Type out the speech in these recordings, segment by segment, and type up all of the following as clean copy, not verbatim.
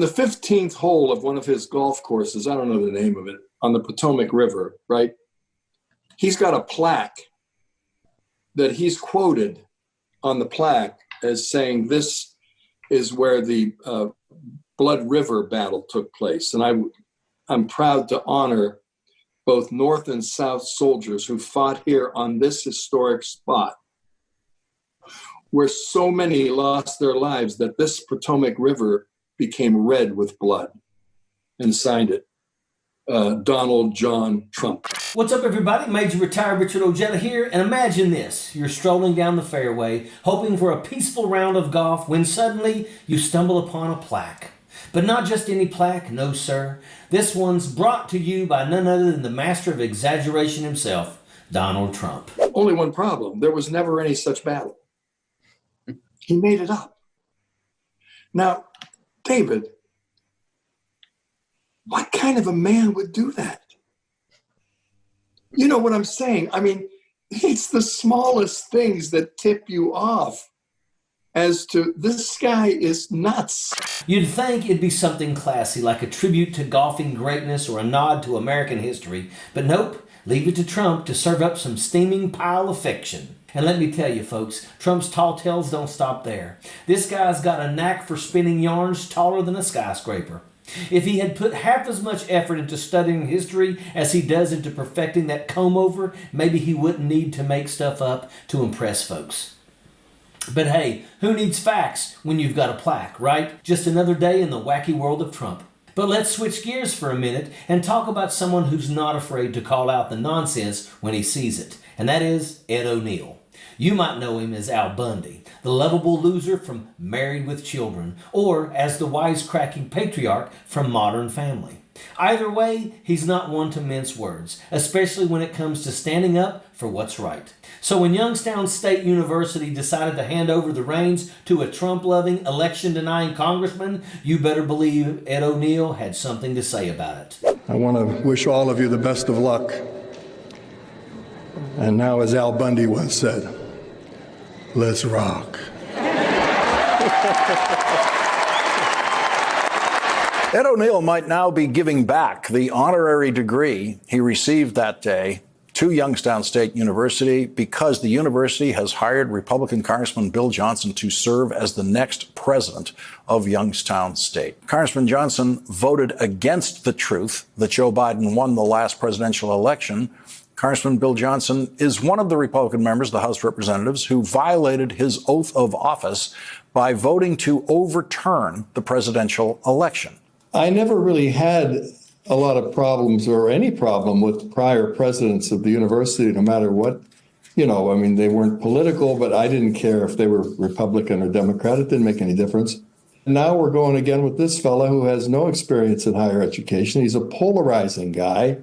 the 15th hole of one of his golf courses, I don't know the name of it, on the Potomac River, right? He's got a plaque that he's quoted on the plaque as saying this is where the Blood River battle took place. And I'm proud to honor both North and South soldiers who fought here on this historic spot, where so many lost their lives that this Potomac River became red with blood, and signed it, Donald John Trump. What's up, everybody? Major Retired Richard Ojeda here, and imagine this. You're strolling down the fairway, hoping for a peaceful round of golf, when suddenly you stumble upon a plaque. But not just any plaque, no sir. This one's brought to you by none other than the master of exaggeration himself, Donald Trump. Only one problem. There was never any such battle. He made it up. Now, David, what kind of a man would do that? You know what I'm saying? I mean, it's the smallest things that tip you off as to this guy is nuts. You'd think it'd be something classy, like a tribute to golfing greatness or a nod to American history. But nope, leave it to Trump to serve up some steaming pile of fiction. And let me tell you, folks, Trump's tall tales don't stop there. This guy's got a knack for spinning yarns taller than a skyscraper. If he had put half as much effort into studying history as he does into perfecting that comb-over, maybe he wouldn't need to make stuff up to impress folks. But hey, who needs facts when you've got a plaque, right? Just another day in the wacky world of Trump. But let's switch gears for a minute and talk about someone who's not afraid to call out the nonsense when he sees it, and that is Ed O'Neill. You might know him as Al Bundy, the lovable loser from Married with Children, or as the wisecracking patriarch from Modern Family. Either way, he's not one to mince words, especially when it comes to standing up for what's right. So when Youngstown State University decided to hand over the reins to a Trump-loving, election-denying congressman, you better believe Ed O'Neill had something to say about it. I want to wish all of you the best of luck. And now, as Al Bundy once said, let's rock. Ed O'Neill might now be giving back the honorary degree he received that day to Youngstown State University because the university has hired Republican Congressman Bill Johnson to serve as the next president of Youngstown State. Congressman Johnson voted against the truth that Joe Biden won the last presidential election. Congressman Bill Johnson is one of the Republican members of the House of Representatives who violated his oath of office by voting to overturn the presidential election. I never really had a lot of problems or any problem with prior presidents of the university, no matter what. You know, I mean, they weren't political, but I didn't care if they were Republican or Democrat. It didn't make any difference. Now we're going again with this fella who has no experience in higher education. He's a polarizing guy.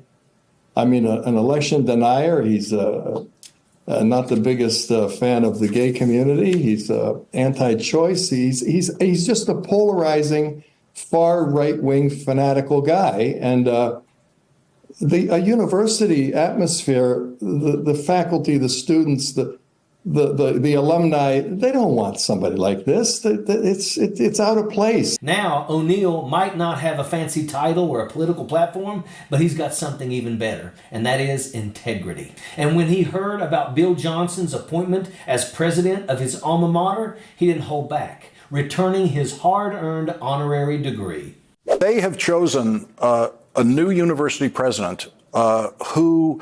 I mean, an election denier. He's not the biggest fan of the gay community. He's anti-choice. He's just a polarizing, far right-wing fanatical guy. And a university atmosphere, the faculty, the students, the alumni, they don't want somebody like this. It's out of place. Now, O'Neill might not have a fancy title or a political platform, but he's got something even better, and that is integrity. And when he heard about Bill Johnson's appointment as president of his alma mater, he didn't hold back, returning his hard-earned honorary degree. They have chosen a new university president who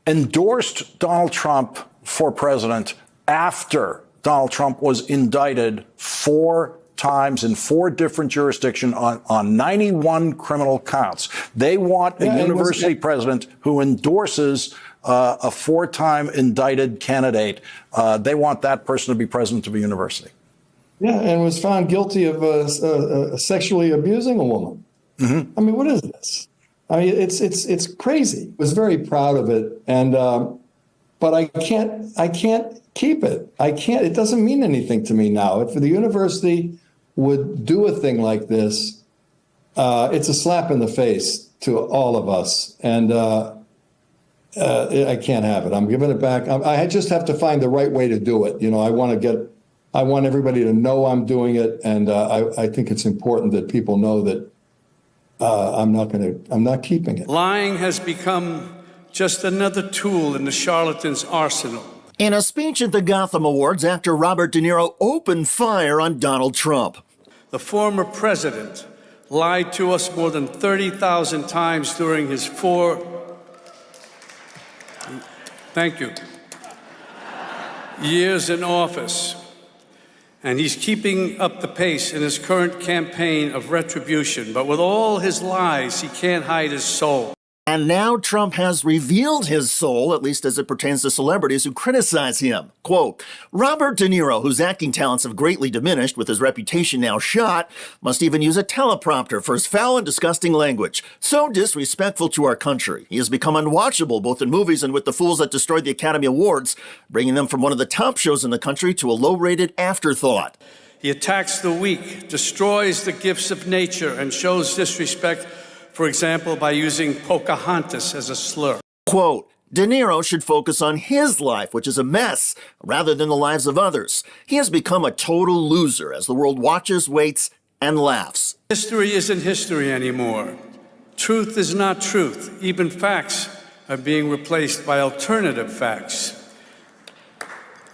endorsed Donald Trump for president after Donald Trump was indicted 4 times in 4 different jurisdictions on 91 criminal counts. They want a university president who endorses a 4-time indicted candidate. They want that person to be president of a university. Yeah, and was found guilty of sexually abusing a woman. Mm-hmm. I mean, what is this? I mean, it's crazy. I was very proud of it, and but I can't keep it. I can't. It doesn't mean anything to me now. If the university would do a thing like this, it's a slap in the face to all of us, and I can't have it. I'm giving it back. I just have to find the right way to do it. You know, I want to get I want everybody to know I'm doing it, and I think it's important that people know that I'm not keeping it. Lying has become just another tool in the charlatan's arsenal. In a speech at the Gotham Awards, actor Robert De Niro opened fire on Donald Trump. The former president lied to us more than 30,000 times during his years in office. And he's keeping up the pace in his current campaign of retribution. But with all his lies, he can't hide his soul. And now Trump has revealed his soul, at least as it pertains to celebrities who criticize him. Quote, Robert De Niro, whose acting talents have greatly diminished with his reputation now shot, must even use a teleprompter for his foul and disgusting language. So disrespectful to our country. He has become unwatchable both in movies and with the fools that destroyed the Academy Awards, bringing them from one of the top shows in the country to a low-rated afterthought. He attacks the weak, destroys the gifts of nature, and shows disrespect, for example, by using Pocahontas as a slur. Quote, De Niro should focus on his life, which is a mess, rather than the lives of others. He has become a total loser as the world watches, waits, and laughs. History isn't history anymore. Truth is not truth. Even facts are being replaced by alternative facts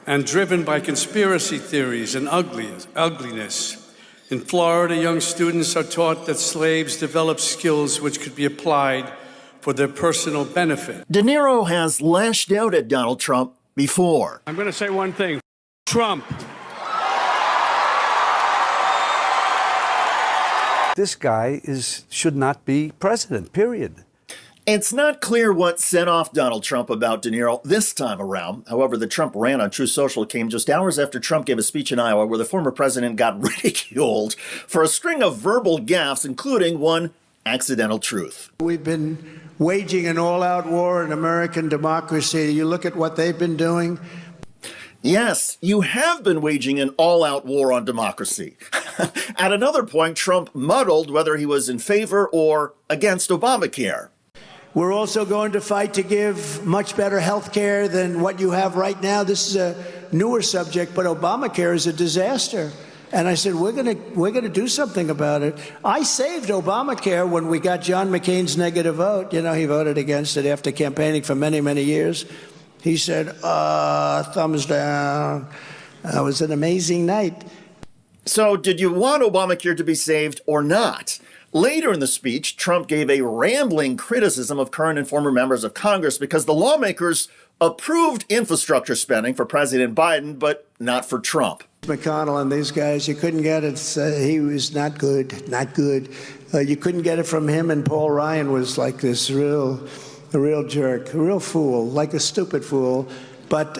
and driven by conspiracy theories and ugliness. In Florida, young students are taught that slaves developed skills which could be applied for their personal benefit. De Niro has lashed out at Donald Trump before. I'm going to say one thing. Trump. This guy should not be president, period. It's not clear what set off Donald Trump about De Niro this time around. However, the Trump rant on Truth Social came just hours after Trump gave a speech in Iowa where the former president got ridiculed for a string of verbal gaffes, including one accidental truth. We've been waging an all-out war in American democracy. You look at what they've been doing. Yes, you have been waging an all-out war on democracy. At another point, Trump muddled whether he was in favor or against Obamacare. We're also going to fight to give much better health care than what you have right now. This is a newer subject, but Obamacare is a disaster. And I said, we're going to do something about it. I saved Obamacare when we got John McCain's negative vote. You know, he voted against it after campaigning for many, many years. He said, thumbs down. It was an amazing night. So did you want Obamacare to be saved or not? Later in the speech, Trump gave a rambling criticism of current and former members of Congress because the lawmakers approved infrastructure spending for President Biden, but not for Trump. McConnell and these guys, you couldn't get it. He was not good, not good. You couldn't get it from him, and Paul Ryan was like this a real jerk, a real fool, like a stupid fool. But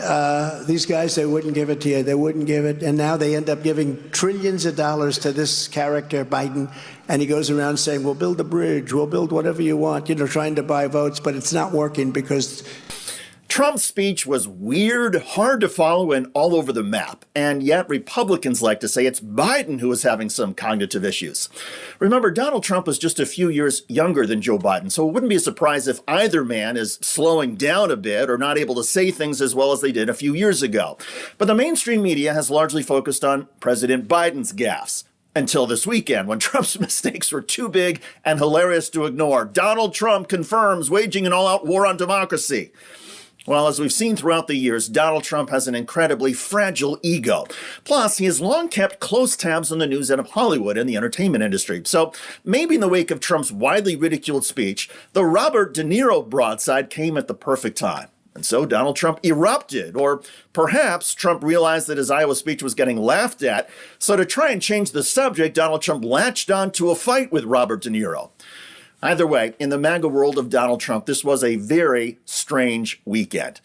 these guys, they wouldn't give it to you. They wouldn't give it. And now they end up giving trillions of dollars to this character, Biden. And he goes around saying, we'll build a bridge, we'll build whatever you want, you know, trying to buy votes. But it's not working because Trump's speech was weird, hard to follow, and all over the map. And yet Republicans like to say it's Biden who is having some cognitive issues. Remember, Donald Trump was just a few years younger than Joe Biden, so it wouldn't be a surprise if either man is slowing down a bit or not able to say things as well as they did a few years ago. But the mainstream media has largely focused on President Biden's gaffes. Until this weekend, when Trump's mistakes were too big and hilarious to ignore. Donald Trump confirms waging an all-out war on democracy. Well, as we've seen throughout the years, Donald Trump has an incredibly fragile ego. Plus, he has long kept close tabs on the news out of Hollywood and the entertainment industry. So maybe in the wake of Trump's widely ridiculed speech, the Robert De Niro broadside came at the perfect time. And so Donald Trump erupted, or perhaps Trump realized that his Iowa speech was getting laughed at. So to try and change the subject, Donald Trump latched on to a fight with Robert De Niro. Either way, in the MAGA world of Donald Trump, this was a very strange weekend.